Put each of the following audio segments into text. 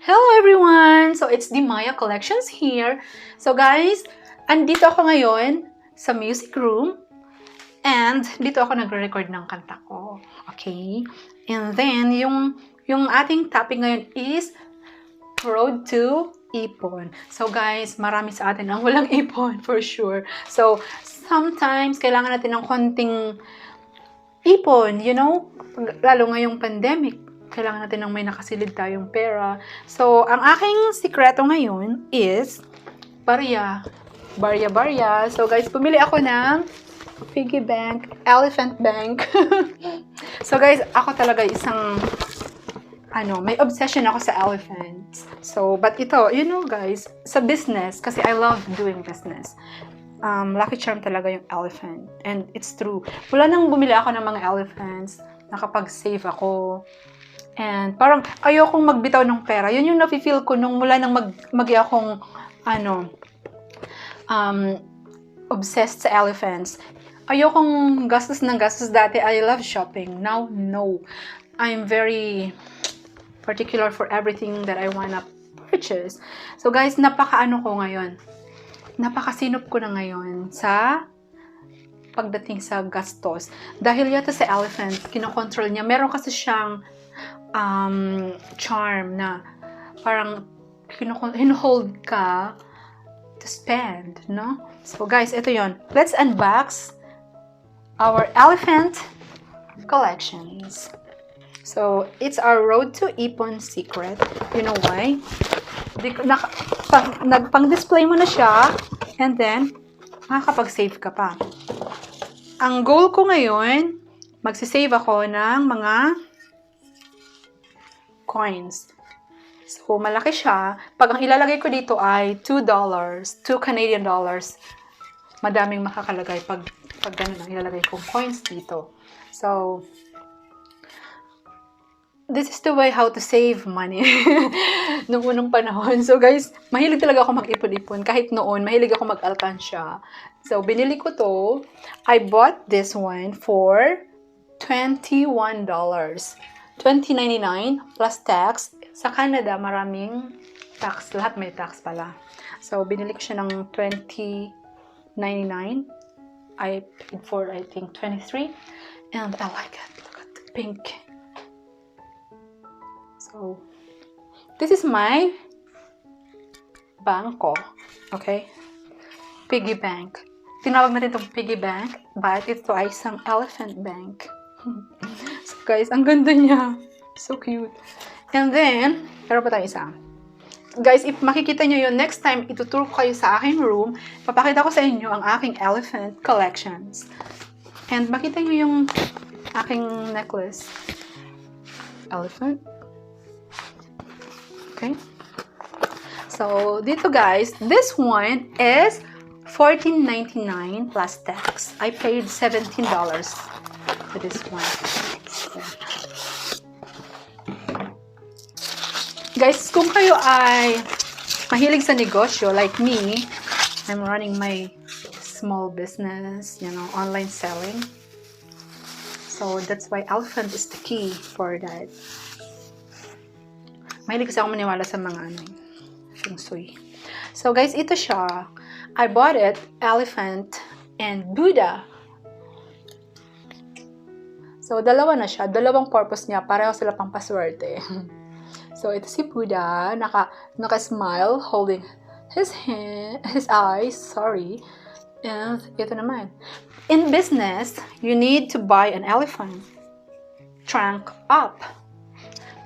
Hello everyone! So it's the Maya Collections here. So guys, andito ako ngayon sa music room and dito ako nagre-record ng kanta ko. Okay? And then, yung ating topic ngayon is Road to Ipon. So guys, marami sa atin ang walang ipon for sure. So sometimes, kailangan natin ng konting ipon, you know? Lalo ngayong pandemic. Kailangan natin ng may nakasilid tayong pera. So, ang aking sikreto ngayon is barya. Barya. So, guys, pumili ako ng piggy bank, elephant bank. So, guys, ako talaga isang, may obsession ako sa elephants. So, but ito, you know, guys, sa business, kasi I love doing business. Lucky charm talaga yung elephant. And it's true. Mula nang bumili ako ng mga elephants, nakapag-save ako. And parang ayokong magbitaw ng pera. Yun yung nafe-feel ko nung mula nang akong obsessed sa elephants. Ayokong gastos ng gastos. Dati, I love shopping. Now, no. I'm very particular for everything that I wanna purchase. So guys, napakaano ko ngayon. Napakasinop ko na ngayon sa pagdating sa gastos. Dahil yata sa elephant, kinokontrol niya. Meron kasi siyang charm na parang hinuhold ka to spend, no? So guys, ito yon. Let's unbox our elephant collections. So, it's our road to Ipon secret. You know why? Pang-display mo na siya and then makakapag-save ka pa. Ang goal ko ngayon, magsisave ako ng mga coins. So, malaki siya. Pag ang ilalagay ko dito ay $2, 2 Canadian dollars, madaming makakalagay pag ganun ang ilalagay kong coins dito. So, this is the way how to save money noong unang panahon. So, guys, mahilig talaga ako mag-ipon-ipon. Kahit noon, mahilig ako mag-alkansya. So, binili ko to. I bought this one for $21. $20.99 plus tax. Sa Canada, maraming tax. Lahat may tax pala. So, binili ko siya ng $20.99. I paid for, I think, $23. And I like it. Look at the pink. So, this is my banko. Okay? Piggy bank. Tinawag natin itong piggy bank, but ito ay isang elephant bank. So guys, ang ganda niya. So cute. And then, meron pa tayo isa. Guys, if makikita nyo yun, next time itutur ko kayo sa aking room, papakita ko sa inyo ang aking elephant collections. And makita nyo yung aking necklace. Elephant. Okay? So, dito guys, this one is $14.99 plus tax. I paid $17 for this one. So, guys, kung kayo ay mahilig sa negosyo like me, I'm running my small business, online selling. So, that's why elephant is the key for that. Mahilig kasi ako maniwala sa mga feng shui. So, guys, ito siya. I bought it, elephant and Buddha. So, dalawa na siya. Dalawang purpose niya. Pareho sila pampaswerte. So, ito si Buddha. Naka-smile, holding his eyes. Sorry. And ito naman. In business, you need to buy an elephant. Trunk up.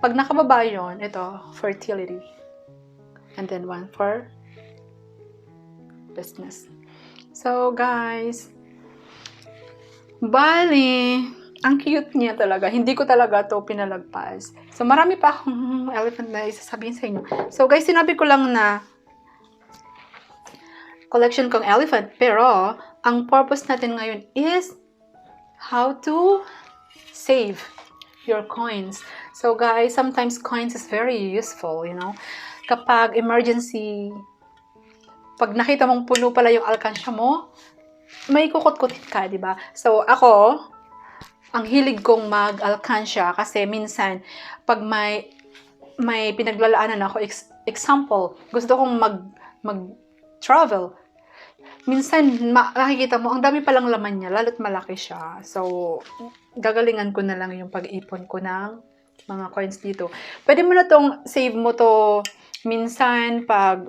Pag nakababa yun, ito, fertility. And then one for business. So, guys, bali, ang cute niya talaga. Hindi ko talaga to pinalagpas. So, marami pa akong elephant na isasabihin sa inyo. So, guys, sinabi ko lang na collection kong elephant. Pero, ang purpose natin ngayon is how to save your coins. So, guys, sometimes coins is very useful, Kapag emergency, pag nakita mong puno pala yung alkansya mo, may kukut-kutit ka, di ba? So, ako, ang hilig kong mag-alkansya kasi minsan, pag may may pinaglalaanan ako. Example, gusto kong mag-travel. Minsan, nakikita mo, ang dami palang laman niya, lalo't malaki siya. So, gagalingan ko na lang yung pag-ipon ko ng mga coins dito. Pwede mo na tong save mo to minsan pag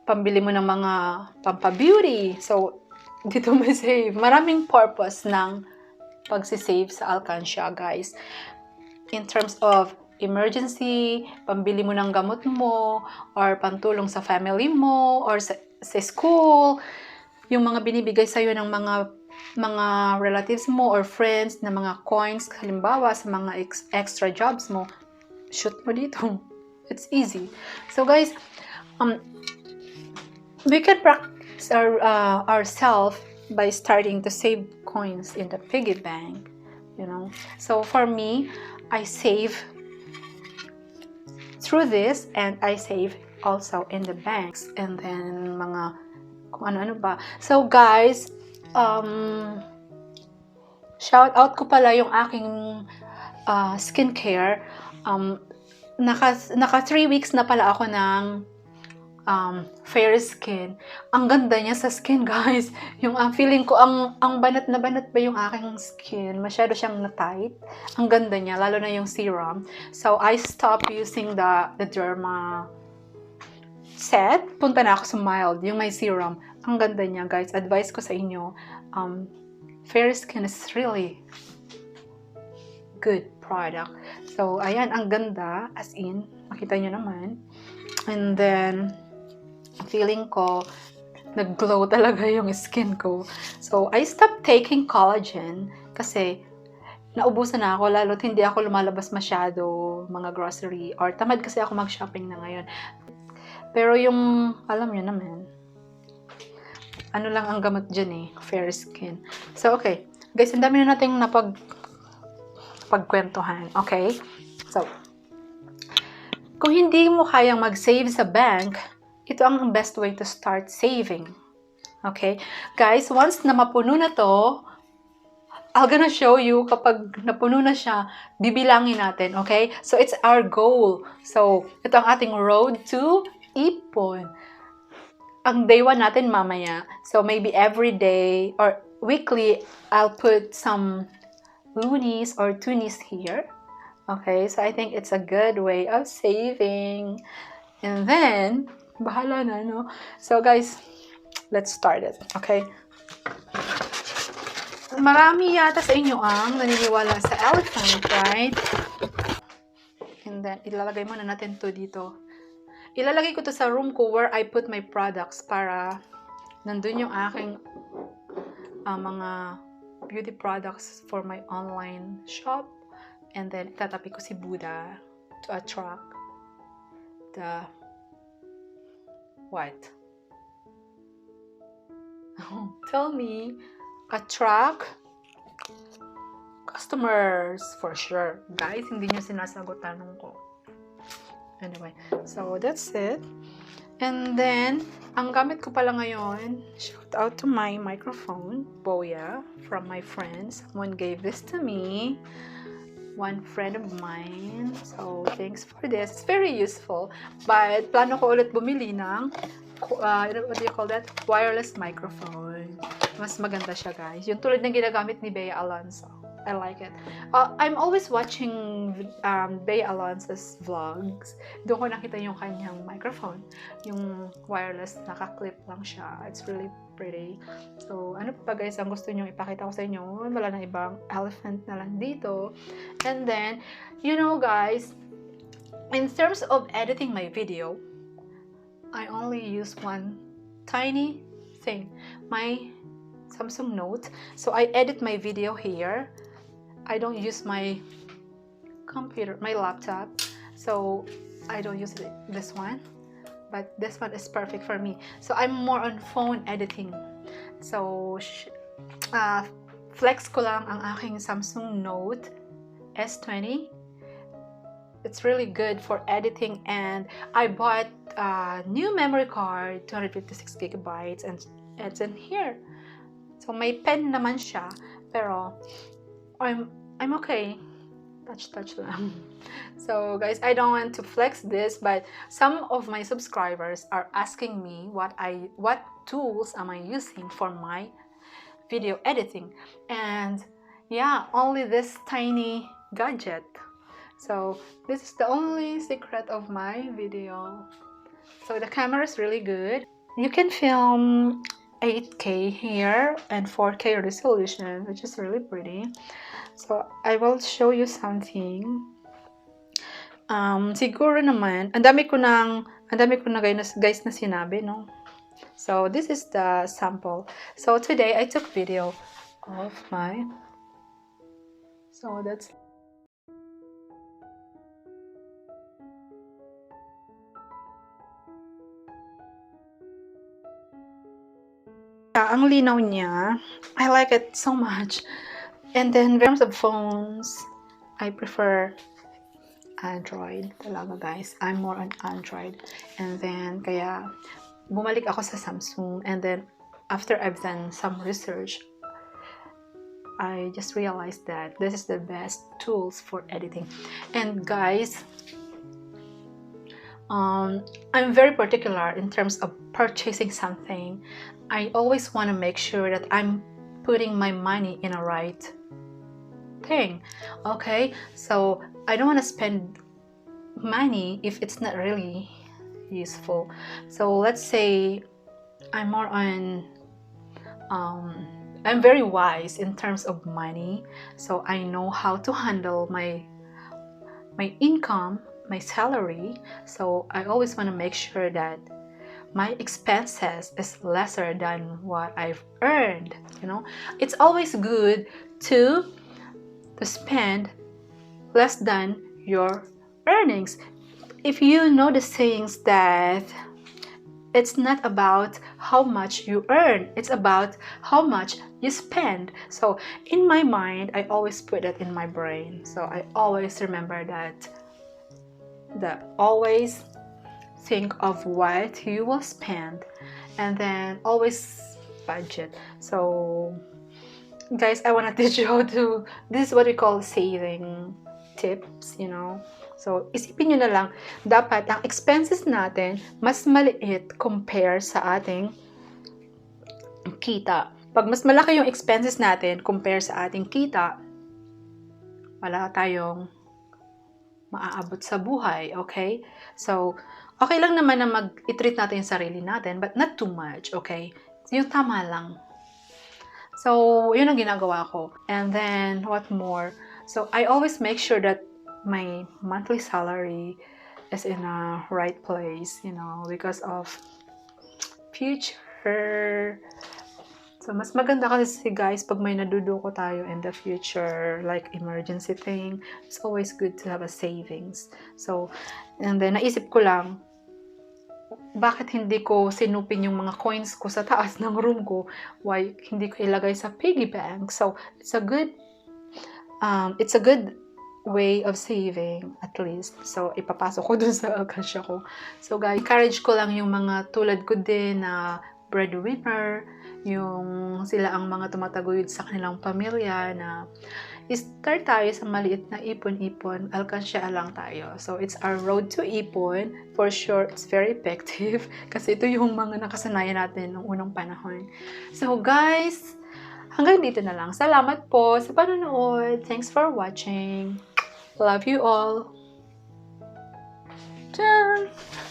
pambili mo ng mga pampabeauty. So, dito mo save. Maraming purpose ng pagsisave sa alkansya, guys. In terms of emergency, pambili mo ng gamot mo, or pantulong sa family mo, or sa school, yung mga binibigay sa'yo ng mga relatives mo or friends na mga coins, halimbawa sa mga extra jobs mo, shoot mo dito. It's easy. So guys, we can practice ourselves by starting to save coins in the piggy bank, you know. So for me, I save through this, and I save also in the banks, and then mga kung ano-ano ba. So guys, shout out ko pala yung aking skincare. Naka 3 weeks na pala ako ng fair skin. Ang ganda niya sa skin, guys. Yung feeling ko, ang banat na banat ba yung aking skin. Masyado siyang na-tight. Ang ganda niya, lalo na yung serum. So, I stopped using the Derma set. Punta na ako sa mild, yung may serum. Ang ganda niya, guys. Advice ko sa inyo, fair skin is really good product. So, ayan, ang ganda. As in, makita nyo naman. And then, feeling ko, nag-glow talaga yung skin ko. So, I stopped taking collagen kasi naubusan na ako, lalo't hindi ako lumalabas masyado mga grocery, or tamad kasi ako mag-shopping na ngayon. Pero yung, alam nyo naman, ano lang ang gamot dyan eh, fair skin. So, okay. Guys, ang dami na nating pagkwentuhan. Okay? So, kung hindi mo kayang mag-save sa bank, ito ang best way to start saving. Okay? Guys, once na mapuno na to, I'm gonna show you kapag napuno na siya, bibilangin natin. Okay? So, it's our goal. So, ito ang ating road to Ipon. Ang day 1 natin mamaya. So, maybe every day or weekly, I'll put some loonies or toonies here. Okay? So, I think it's a good way of saving. And then, bahala na, no? So, guys, let's start it. Okay? Marami yata sa inyo ang naniniwala sa elephant, right? And then, ilalagay muna natin to dito. Ilalagay ko to sa room ko where I put my products para nandun yung aking mga beauty products for my online shop. And then, itatapi ko si Buddha to attract the what? Tell me. Attract customers for sure. Guys, hindi nyo sinasagot tanong ko. Anyway, so that's it. And then, ang gamit ko pala ngayon, shout out to my microphone, Boya, from my friends. Someone gave this to me. One friend of mine. So, thanks for this. It's very useful. But, plano ko ulit bumili ng, what do you call that? Wireless microphone. Mas maganda siya, guys. Yung tulad ng ginagamit ni Bea Alonso. I like it. I'm always watching Bea Alonso's vlogs. Doon ko nakita yung kanyang microphone. Yung wireless, naka-clip lang siya. It's really pretty. So, ano pa guys ang gusto nyo ipakita ko sa inyo? Wala na ibang elephant na lang dito. And then, you know guys, in terms of editing my video, I only use one tiny thing. My Samsung Note. So, I edit my video here. I don't use my computer, my laptop. So, I don't use this one. But this one is perfect for me. So, I'm more on phone editing. So, flex ko lang ang aking Samsung Note S20. It's really good for editing. And I bought a new memory card, 256 gigabytes. And it's in here. So, may pen naman siya. Pero, I'm okay. touch lang. So guys, I don't want to flex this, but some of my subscribers are asking me what tools am I using for my video editing, and yeah, only this tiny gadget. So this is the only secret of my video. So the camera is really good. You can film 8K here and 4K resolution, which is really pretty. So I will show you something. Siguro naman, ang dami ko na guys na sinabi, no? So this is the sample. So today I took video of my, so that's ang linaw niya. I like it so much. And then in terms of phones, I prefer Android talaga, guys. I'm more on Android. And then kaya bumalik ako sa Samsung, and then after I've done some research, I just realized that this is the best tools for editing. And guys, I'm very particular in terms of purchasing something. I always want to make sure that I'm putting my money in a right thing. Okay, so I don't want to spend money if it's not really useful. So let's say I'm more on I'm very wise in terms of money, so I know how to handle my income, my salary. So I always want to make sure that my expenses is lesser than what I've earned. You know, it's always good to spend less than your earnings. If you know the sayings that it's not about how much you earn, it's about how much you spend. So in my mind, I always put it in my brain. So I always remember that always think of what you will spend, and then always budget. So guys, I want to teach you how to, this is what we call saving tips, you know. So isipin nyo na lang, dapat ang expenses natin mas maliit compare sa ating kita. Pag mas malaki yung expenses natin compare sa ating kita, wala tayong maaabot sa buhay, okay? So okay lang naman na i-treat natin yung sarili natin, but not too much, okay? Yung tama lang. So, yun ang ginagawa ko. And then, what more? So, I always make sure that my monthly salary is in a right place, you know, because of future. So, mas maganda kasi guys, pag may naduduko tayo in the future, like emergency thing, it's always good to have a savings. So, and then, naisip ko lang, bakit hindi ko sinupin yung mga coins ko sa taas ng room ko? Why hindi ko ilagay sa piggy bank? So, it's a good way of saving at least. So, ipapasok ko dun sa alkansya ko. So, guys, encourage ko lang yung mga tulad ko din na breadwinner, yung sila ang mga tumataguyod sa kanilang pamilya, na start tayo sa maliit na ipon-ipon, alkansya lang tayo. So, it's our road to ipon. For sure, it's very effective kasi ito yung mga nakasanayan natin noong unang panahon. So, guys, hanggang dito na lang. Salamat po sa panonood. Thanks for watching. Love you all. Ciao!